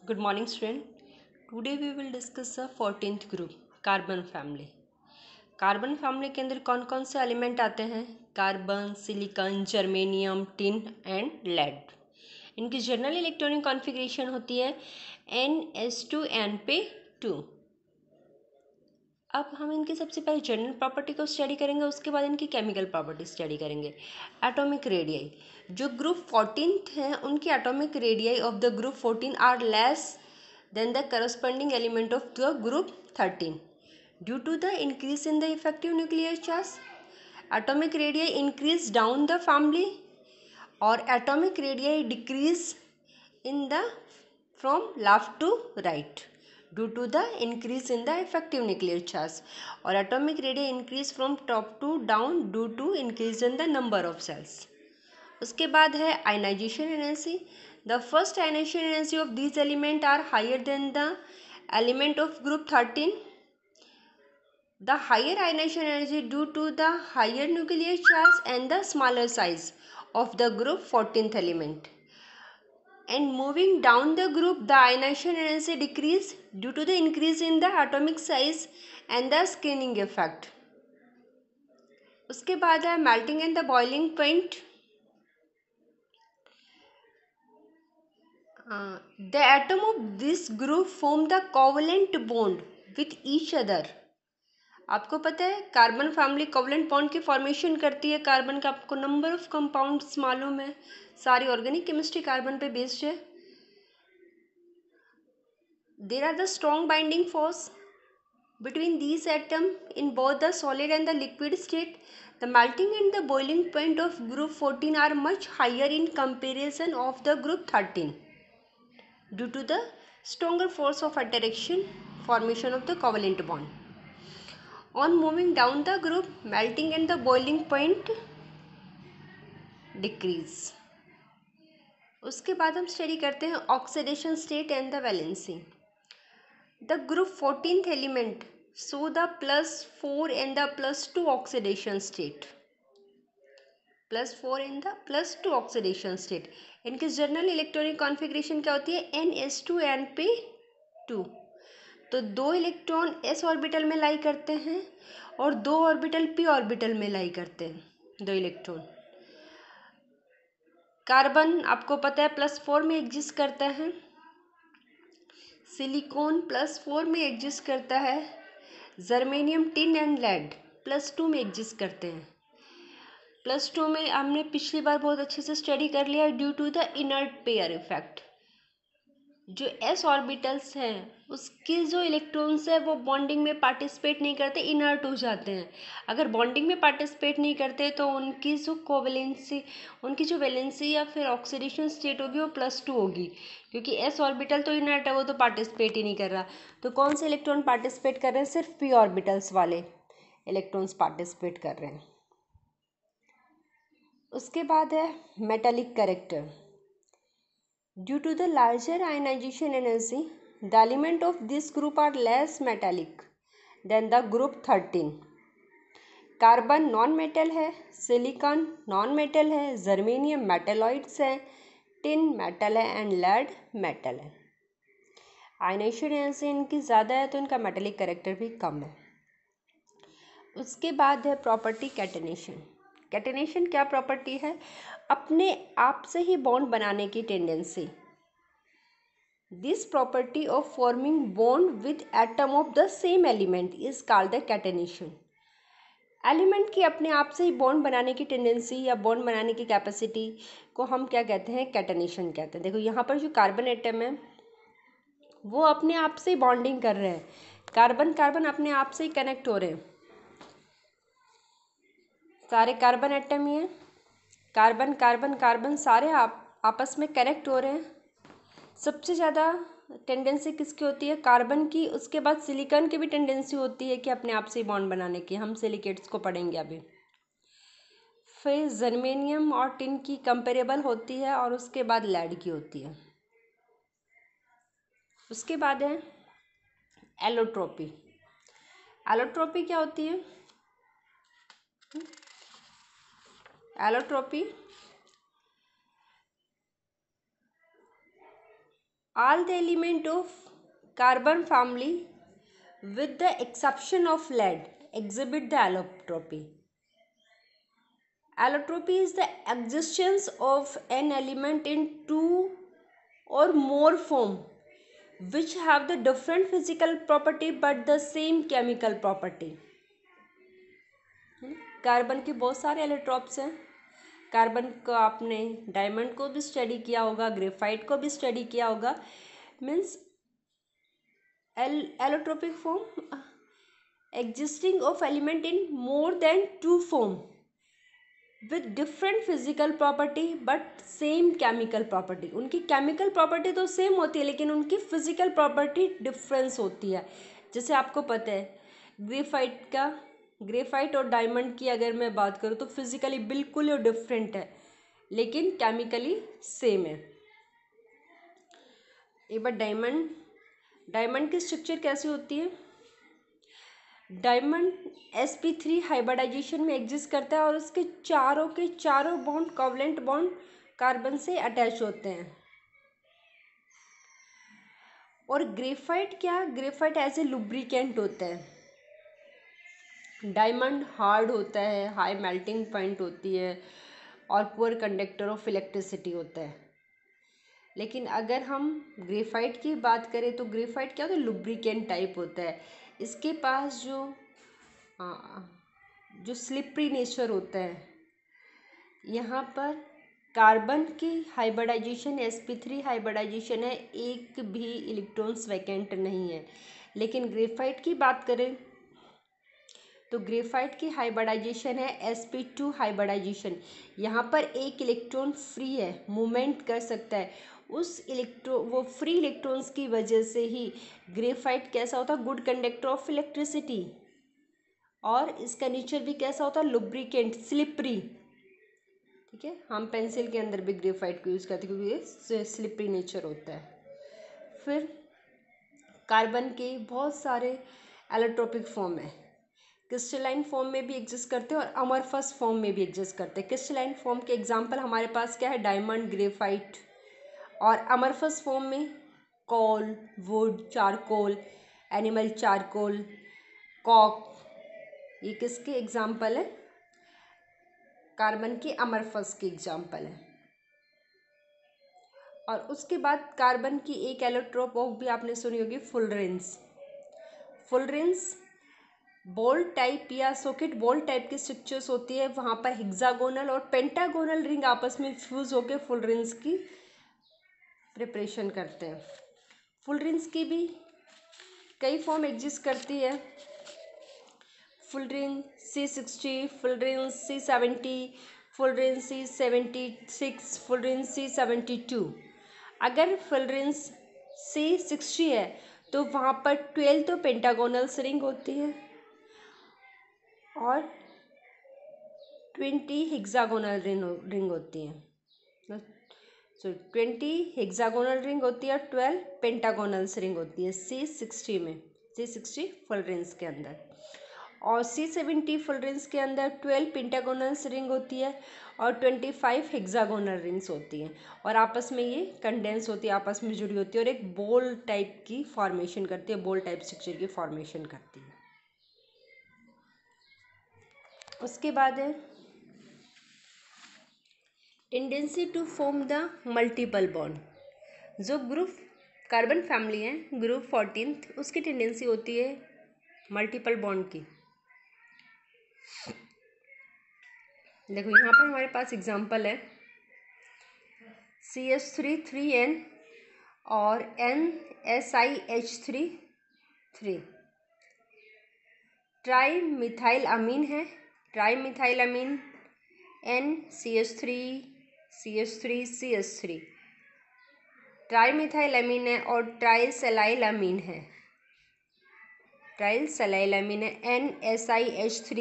Good morning, student. Today we will discuss the 14th group, carbon family. Carbon family के अंदर कौन कौन से एलिमेंट आते हैं? Carbon, silicon, germanium, tin and lead. इनकी जनरल इलेक्ट्रॉनिक कॉन्फ़िगरेशन होती है NH2Np2. अब हम इनकी सबसे पहले जनरल प्रॉपर्टी को स्टडी करेंगे, उसके बाद इनकी केमिकल प्रॉपर्टी स्टडी करेंगे. एटॉमिक रेडियाई, जो ग्रुप 14th हैं उनकी atomic radii of the group 14 are less than the corresponding element of the group 13 due to the increase in the effective nuclear charge. Atomic radii increase down the family और atomic radii decrease in the from left to right due to the increase in the effective nuclear charge, or atomic radii increase from top to down due to increase in the number of cells. उसके बाद है ionization energy. The first ionization energy of these element are higher than the element of group 13. The higher ionization energy due to the higher nuclear charge and the smaller size of the group 14th element. And moving down the group, the ionization energy decrease due to the increase in the atomic size and the scattering effect. उसके बाद है melting and the boiling point. The atom of this group form the covalent bond with each other. आपको पता है carbon family covalent bond की formation करती है. Carbon का आपको नंबर ऑफ कंपाउंड्स मालूम है. सारी ऑर्गेनिक केमिस्ट्री कार्बन पे बेस्ड है. There are the strong binding force between these atoms in both the solid and the liquid state. The melting and the boiling point of group 14 are much higher in comparison of the group 13 due to the stronger force of attraction formation of the covalent bond. On moving down the group, melting and the boiling point decrease. उसके बाद हम study करते हैं oxidation state and the valency. The group 14th element show the +4 and the +2 oxidation state. +4 and the +2 oxidation state. इनकी general electronic configuration क्या होती है? NH2Np2. तो 2 इलेक्ट्रॉन s ऑर्बिटल में लाई करते हैं और 2 ऑर्बिटल p ऑर्बिटल में लाई करते हैं. 2 इलेक्ट्रॉन. कार्बन आपको पता है +4 में एग्जिस्ट करता है. सिलिकॉन +4 में एग्जिस्ट करता है. जर्मेनियम, टिन एंड लेड +2 में एग्जिस्ट करते हैं. +2 में हमने पिछली बार बहुत अच्छे से स्टडी कर लिया due to the inert pair effect. जो s ऑर्बिटल्स हैं उसके जो इलेक्ट्रॉन्स है वो बॉन्डिंग में पार्टिसिपेट नहीं करते, इनर्ट हो जाते हैं. अगर बॉन्डिंग में पार्टिसिपेट नहीं करते तो उनकी जो कोवैलेंसी, उनकी जो वैलेंसी या फिर ऑक्सीडेशन स्टेट होगी वो +2 होगी, क्योंकि s ऑर्बिटल तो इनर्ट है, वो तो पार्टिसिपेट ही नहीं कर रहा. तो कौन से इलेक्ट्रॉन पार्टिसिपेट कर रहे हैं? सिर्फ p ऑर्बिटल्स वाले इलेक्ट्रॉन्स पार्टिसिपेट कर रहे हैं. उसके बाद है metallic character. Due to the larger ionization energy, the element of this group are less metallic than the group 13. Carbon non metal है, सिलिकॉन नॉन मेटल है, जर्मेनियम मेटलॉइड्स है, टिन मेटल है एंड लेड मेटल है. Ionization energy इनकी ज़्यादा है तो इनका मेटेलिक कैरेक्टर भी कम है. उसके बाद है प्रॉपर्टी कैटेनेशन. कैटेनेशन क्या प्रॉपर्टी है? अपने आप से ही बॉन्ड बनाने की tendency. This property of forming bond with atom of the same element is called the catenation. Element की अपने आप से ही बॉन्ड बनाने की टेंडेंसी या बॉन्ड बनाने की कैपेसिटी को हम क्या कहते हैं? कैटेनेशन कहते हैं. देखो यहाँ पर जो कार्बन एटम है वो अपने आप से बॉन्डिंग कर रहे हैं. कार्बन कार्बन अपने आप से ही कनेक्ट हो रहे हैं. सारे कार्बन एटम ही हैं. कार्बन कार्बन कार्बन सारे आपस में कनेक्ट हो रहे हैं. सबसे ज़्यादा टेंडेंसी किसकी होती है? कार्बन की. उसके बाद सिलिकॉन की भी टेंडेंसी होती है कि अपने आप से ही बॉन्ड बनाने की. हम सिलिकेट्स को पढ़ेंगे अभी. फिर जर्मेनियम और टिन की कंपेरेबल होती है और उसके बाद लेड की होती है. उसके बाद है एलोट्रोपी. एलोट्रोपी क्या होती है? Allotropy all the element of carbon family with the exception of lead exhibit the allotropy. Allotropy is the existence of an element in two or more form which have the different physical property but the same chemical property. Carbon के बहुत सारे allotropes हैं. Carbon को आपने diamond को भी study किया होगा, ग्रेफाइट को भी स्टडी किया होगा. Means allotropic form existing of element in more than two form with different physical property but same chemical property. उनकी chemical property तो same होती है लेकिन उनकी physical property difference होती है. जैसे आपको पता है ग्रेफाइट और डायमंड की अगर मैं बात करूँ तो फिजिकली बिल्कुल ही डिफरेंट है लेकिन केमिकली सेम है. एक बार डायमंड की स्ट्रक्चर कैसी होती है. डायमंड sp3 हाइब्रिडाइजेशन में एग्जिस्ट करता है और उसके चारों बॉन्ड कोवलेंट बॉन्ड कार्बन से अटैच होते हैं. और ग्रेफाइट एज ए लुब्रिकेंट होता है. डायमंड हार्ड होता है, हाई मेल्टिंग पॉइंट होती है और पुअर कंडक्टर ऑफ इलेक्ट्रिसिटी होता है. लेकिन अगर हम ग्रेफाइट की बात करें तो ग्रेफाइट क्या होता है, लुब्रिकेंट टाइप होता है. इसके पास जो स्लिपरी नेचर होता है. यहाँ पर कार्बन की हाइब्रिडाइजेशन sp3 हाइब्रिडाइजेशन है, एक भी इलेक्ट्रॉन्स वैकेंट नहीं है. लेकिन ग्रेफाइट की बात करें तो ग्रेफाइट की हाइब्रिडाइजेशन है sp2 हाइब्रिडाइजेशन. यहाँ पर एक इलेक्ट्रॉन फ्री है, मूवमेंट कर सकता है. वो फ्री इलेक्ट्रॉन्स की वजह से ही ग्रेफाइट कैसा होता है, गुड कंडक्टर ऑफ इलेक्ट्रिसिटी. और इसका नेचर भी कैसा होता है, लुब्रिकेंट, स्लिपरी. ठीक है, हम पेंसिल के अंदर भी ग्रेफाइट को यूज़ करते हैं क्योंकि ये स्लिपरी नेचर होता है. फिर कार्बन के बहुत सारे एलोट्रोपिक फॉर्म है. क्रिस्टलाइन फॉर्म में भी एग्जिस्ट करते हैं और अमरफस फॉर्म में भी एग्जिस्ट करते हैं. क्रिस्टलाइन फॉर्म के एग्जांपल हमारे पास क्या है, डायमंड, ग्रेफाइट. और अमरफस फॉर्म में coal, wood, charcoal, animal charcoal, coke, ये किसके एग्जाम्पल है, कार्बन की अमरफस की एग्जाम्पल है. और उसके बाद कार्बन की एक एलोट्रोप ऑफ भी आपने सुनी होगी, फुलरेंस. बॉल टाइप या सॉकेट बॉल टाइप की स्ट्रक्चर्स होती है. वहाँ पर हेक्सागोनल और पेंटागोनल रिंग आपस में फ्यूज होकर फुलरेंस की प्रिपरेशन करते हैं. फुलरेंस की भी कई फॉर्म एग्जिस्ट करती है. फुलरेंस C60, फुलरेंस C70, फुलरेंस C76, फुलरेंस C72. अगर फुलरेंस C60 है तो वहाँ पर 12 तो पेंटागोनल रिंग होती है और 20 हेक्सागोनल रिंग होती है. 20 हेक्सागोनल रिंग होती है और 12 पेंटागोनल रिंग होती है C60 फुलरेंस के अंदर. और C70 फुलरेंस के अंदर 12 पेंटागोनल रिंग होती है और 25 हेक्सागोनल रिंग्स होती हैं. और आपस में ये कंडेंस होती है, आपस में जुड़ी होती है और एक बॉल टाइप की फॉर्मेशन करती है, बॉल टाइप स्ट्रक्चर की फॉर्मेशन करती है. उसके बाद है tendency to form the multiple bond. जो ग्रुप कार्बन फैमिली है ग्रुप 14, उसकी टेंडेंसी होती है मल्टीपल बॉन्ड की. देखो यहाँ पर हमारे पास एग्जांपल है CH3 3N और NSiH3 3. ट्राई मिथाइल अमीन है. Trimethyl amine NCH3 CH3 CH3. Trimethyl amine है और ट्राई सेलाइल अमीन है. ट्राइल सेलाइल अमीन है NSiH3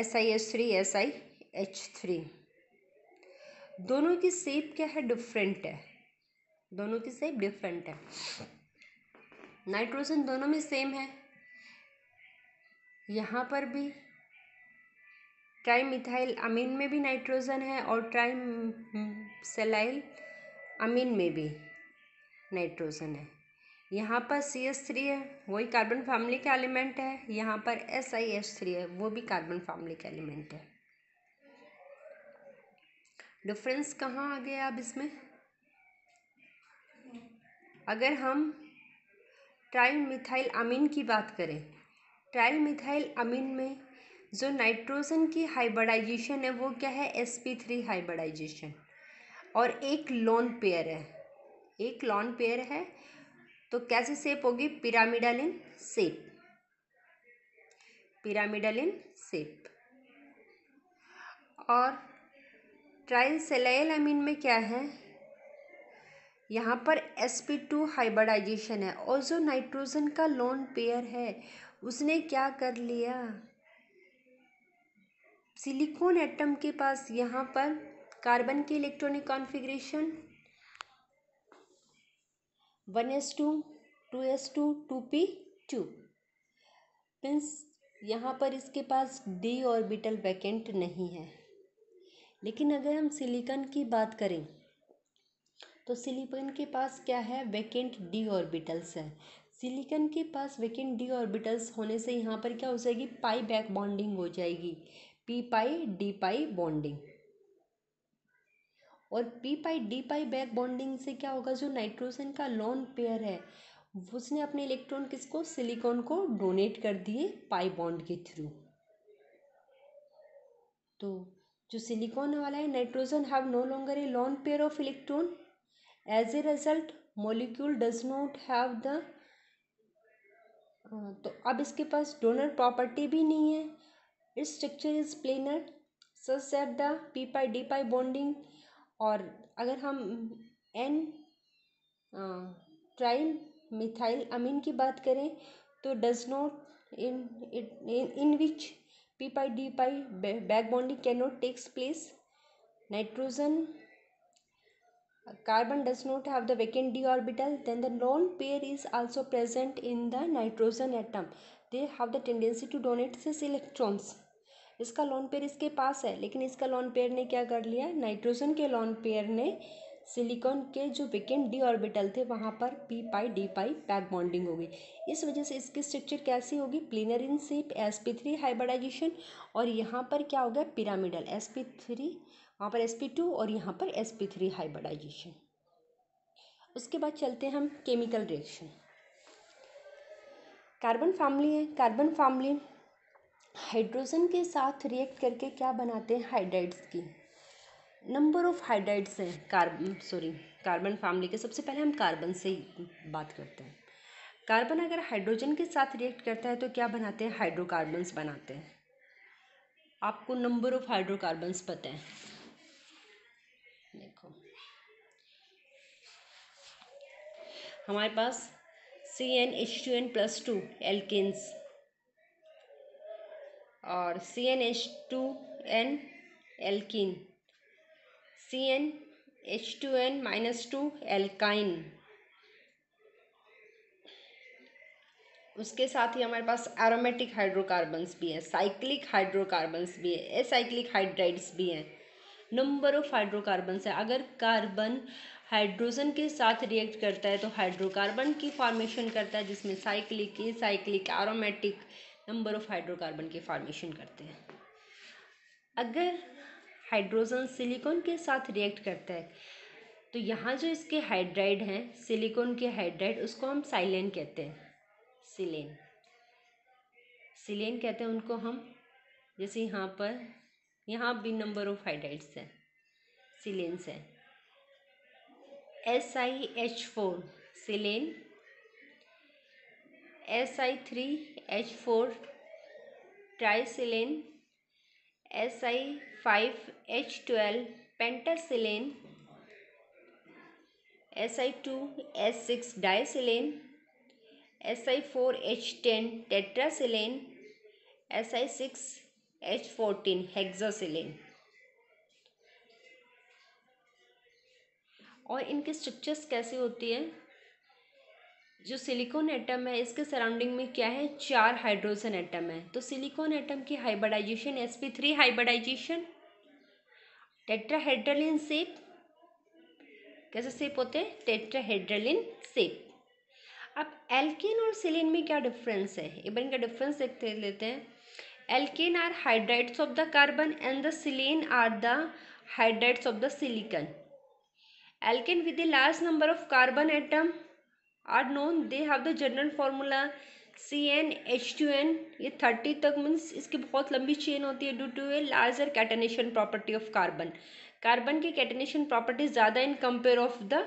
SiH3 SiH3. दोनों की शेप क्या है, डिफरेंट है. दोनों की शेप डिफरेंट है. नाइट्रोजन दोनों में सेम है. यहाँ पर भी ट्राई मिथाइल अमीन में भी नाइट्रोजन है और ट्राई सेलाइल अमीन में भी नाइट्रोजन है। यहाँ पर CH3 है, वही कार्बन फैमिली का एलिमेंट है। यहाँ पर SiH3 है, वो भी कार्बन फैमिली का एलिमेंट है। डिफरेंस कहाँ आ गया अब इसमें? अगर हम ट्राइल मिथाइल अमीन की बात करें, ट्राइल मिथाइल अमीन में जो नाइट्रोजन की हाइब्रिडाइजेशन है वो क्या है? sp3 हाइब्रिडाइजेशन, और एक लोन पेयर है, एक लोन पेयर है। तो कैसी शेप होगी? Pyramidal in shape, pyramidal in shape. और ट्राइल सेलाइल अमीन में क्या है? यहाँ पर sp2 हाइब्रिडाइजेशन है, और जो नाइट्रोजन का लोन पेयर है उसने क्या कर लिया? सिलिकॉन एटम के पास यहाँ पर कार्बन की electronic configuration 1s2 2s2 2p2 means यहाँ पर इसके पास d ऑर्बिटल वैकेंट नहीं है। लेकिन अगर हम सिलिकॉन की बात करें तो सिलिकॉन के पास क्या है? वैकेंट d ऑर्बिटल्स है। सिलिकॉन के पास वैकेंट d ऑर्बिटल्स होने से यहाँ पर क्या हो जाएगी? पाई बैक बॉन्डिंग हो जाएगी, p pi d pi bonding. और p pi d pi back bonding से क्या होगा? जो नाइट्रोजन का लोन पेयर है उसने अपने इलेक्ट्रॉन किसको? सिलिकॉन को डोनेट कर दिए पाई बॉन्ड के थ्रू। तो जो सिलिकॉन वाला है, nitrogen have no longer a lone pair of electron, as a result molecule does not have the तो अब इसके पास डोनर प्रॉपर्टी भी नहीं है। It's structure is planar such that the p pi d pi bonding. और अगर हम n ट्राइल मिथाइल अमीन की बात करें तो does not in which p pi d pi back bonding can not takes place. Nitrogen carbon does not have the vacant d orbital, then the lone pair is also present in the nitrogen atom. They have the tendency to donate these electrons. इसका lone pair इसके पास है, लेकिन इसका lone pair ने क्या कर लिया? Nitrogen के लोन पेयर ने सिलिकॉन के जो वेकेंट डी ऑर्बिटल थे वहाँ पर p pi d pi back bonding होगी। इस वजह से इसकी स्ट्रक्चर कैसी होगी? Planar in shape, sp3 hybridisation, और यहाँ पर क्या हो गया? पिरामिडल, sp3 वहाँ पर sp2 और यहाँ पर sp3 हाइब्रिडाइजेशन। उसके बाद चलते हैं हम केमिकल रिएक्शन। कार्बन फैमिली है, कार्बन फैमिली हाइड्रोजन के साथ रिएक्ट करके क्या बनाते हैं? हाइड्राइड्स की नंबर ऑफ हाइड्राइड्स हैं कार्बन फैमिली के। सबसे पहले हम कार्बन से ही बात करते हैं। कार्बन अगर हाइड्रोजन के साथ रिएक्ट करता है तो क्या बनाते हैं? हाइड्रोकार्बन्स बनाते हैं। आपको नंबर ऑफ हाइड्रोकार्बन्स पता है? देखो हमारे पास CnH2n+2 एल्केन्स और CnH2n एल्कीन, CnH2n-2 एल्काइन। उसके साथ ही हमारे पास एरोमेटिक हाइड्रोकार्बन्स भी हैं, साइक्लिक हाइड्रोकार्बन्स भी हैं, एसाइक्लिक हाइड्राइड्स भी हैं। नंबर ऑफ हाइड्रोकार्बन्स है। अगर कार्बन हाइड्रोजन के साथ रिएक्ट करता है तो हाइड्रोकार्बन की फॉर्मेशन करता है, जिसमें cyclic, acyclic, aromatic number of hydrocarbon की फॉर्मेशन करते हैं। अगर हाइड्रोजन सिलिकॉन के साथ रिएक्ट करता है तो यहाँ जो इसके हाइड्राइड हैं, सिलिकॉन के हाइड्राइड, उसको हम साइलेन कहते हैं। सिलेन कहते हैं उनको हम। जैसे यहाँ भी नंबर ऑफ हाइड्राइड्स हैं, सिलेन्स हैं। SiH4 सिलेन, Si3H4 ट्राइसिलेन, Si5H12 पेंटासिलेन, Si2H6 डाइसिलेन, Si4H10 टेट्रासिलेन, Si6H14 हेक्सासिलेन। और इनके स्ट्रक्चर्स कैसे होती है? जो सिलिकॉन एटम है इसके सराउंडिंग में क्या है? 4 हाइड्रोजन एटम है। तो सिलिकॉन एटम की hybridization sp3 hybridization, tetrahedral in shape, कैसे शेप होते हैं, टेट्राहेड्रल इन शेप। अब एल्केन और सिलीन में क्या डिफरेंस है, एक बार इनका डिफरेंस देखते लेते हैं। Alkane are hydrides of the carbon and the silane are the hydrides of the silicon. Alkane with the large number of carbon atom are known, they have the general formula CnH2n। ये 30 तक means इसकी बहुत लंबी chain होती है due to a larger catenation property of carbon. Carbon की catenation property ज़्यादा in compare of the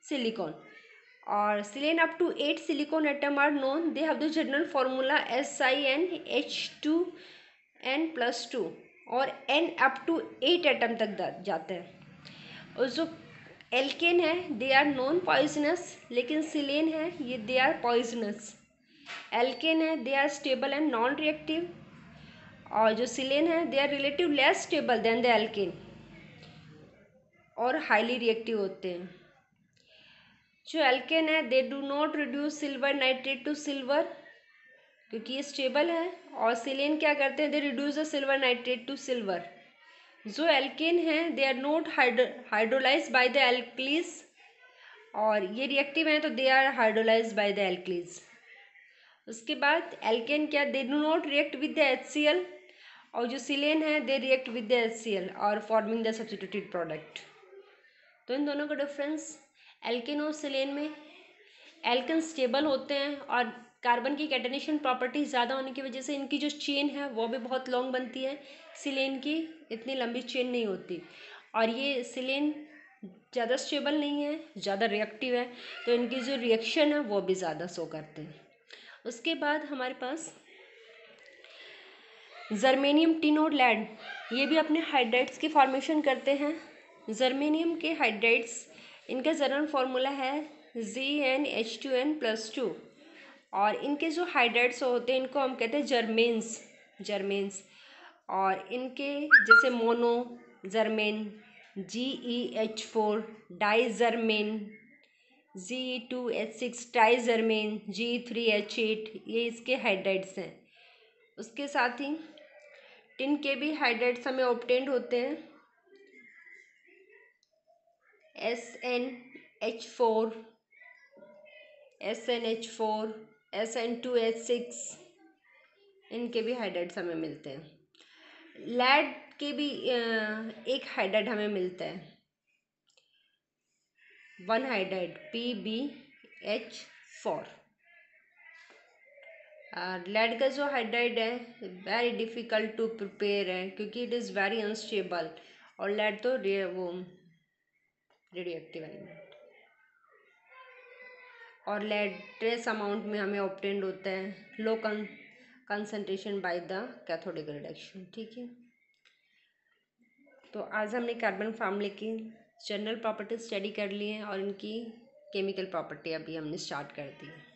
silicon. और silane up to 8 silicon atom are known, they have the general formula SiNH2n+2 और n up to 8 atom तक जाते हैं। और जो alkane है दे आर नॉन पॉइजनस, लेकिन सिलेन है ये दे आर पॉइजनस। एल्केन है they are stable and non reactive, और जो सिलेन है they are relative less stable than the alkane और हाईली रिएक्टिव होते हैं। जो एल्केन है they do not reduce silver nitrate to silver, क्योंकि ये स्टेबल है, और सिलेन क्या करते हैं, they reduce the silver nitrate to silver. जो एल्केन है they are not hydrolyse by the alkalis, और ये रिएक्टिव हैं तो they are hydrolyse by the alkalis. उसके बाद एल्केन क्या, they do not react with the HCl, और जो सिलेन है they react with the HCl और फॉर्मिंग द सब्स्टिट्यूटेड प्रोडक्ट। तो इन दोनों का डिफरेंस, एल्केन और सिलेन में एल्केन स्टेबल होते हैं और कार्बन की कैटेनेशन प्रॉपर्टी ज़्यादा होने की वजह से इनकी जो चेन है वो भी बहुत लॉन्ग बनती है। सिलेन की इतनी लंबी चेन नहीं होती, और ये सिलेन ज़्यादा स्टेबल नहीं है, ज़्यादा रिएक्टिव है, तो इनकी जो रिएक्शन है वो भी ज़्यादा शो करते हैं। उसके बाद हमारे पास जर्मेनियम, टिन और लेड, ये भी अपने हाइड्राइड्स की फॉर्मेशन करते हैं। जर्मेनियम के हाइड्राइड्स, इनका जनरल फार्मूला है ZnH2n+2, और इनके जो हाइड्राइड्स होते हैं इनको हम कहते हैं जर्मेन्स। और इनके जैसे mono Germain, GeH4, डाइजर्मेन, Ge2H6, ट्राइजर्मेन, Ge3H8, ये इसके हाइड्राइड्स हैं। उसके साथ ही टिन के भी हाइड्राइड्स हमें ऑब्टेन्ड होते हैं, SnH4, SN2H6, इनके भी हाइड्राइड्स हमें मिलते हैं। लेड के भी एक हाइड्राइड हमें मिलता है, वन हाइड्राइड PbH4। लेड का जो हाइड्राइड है वेरी डिफ़िकल्ट टू प्रिपेयर है, क्योंकि इट इज़ वेरी अनस्टेबल, और लेड तो वो रेडियोएक्टिव एलिमेंट, और लेड ट्रेस अमाउंट में हमें ऑब्टेन्ड होता है, low concentration by the cathodic reduction. ठीक है, तो आज हमने कार्बन फॉर्मूले की जनरल प्रॉपर्टी स्टडी कर ली है और इनकी केमिकल प्रॉपर्टी अभी हमने स्टार्ट कर दी है।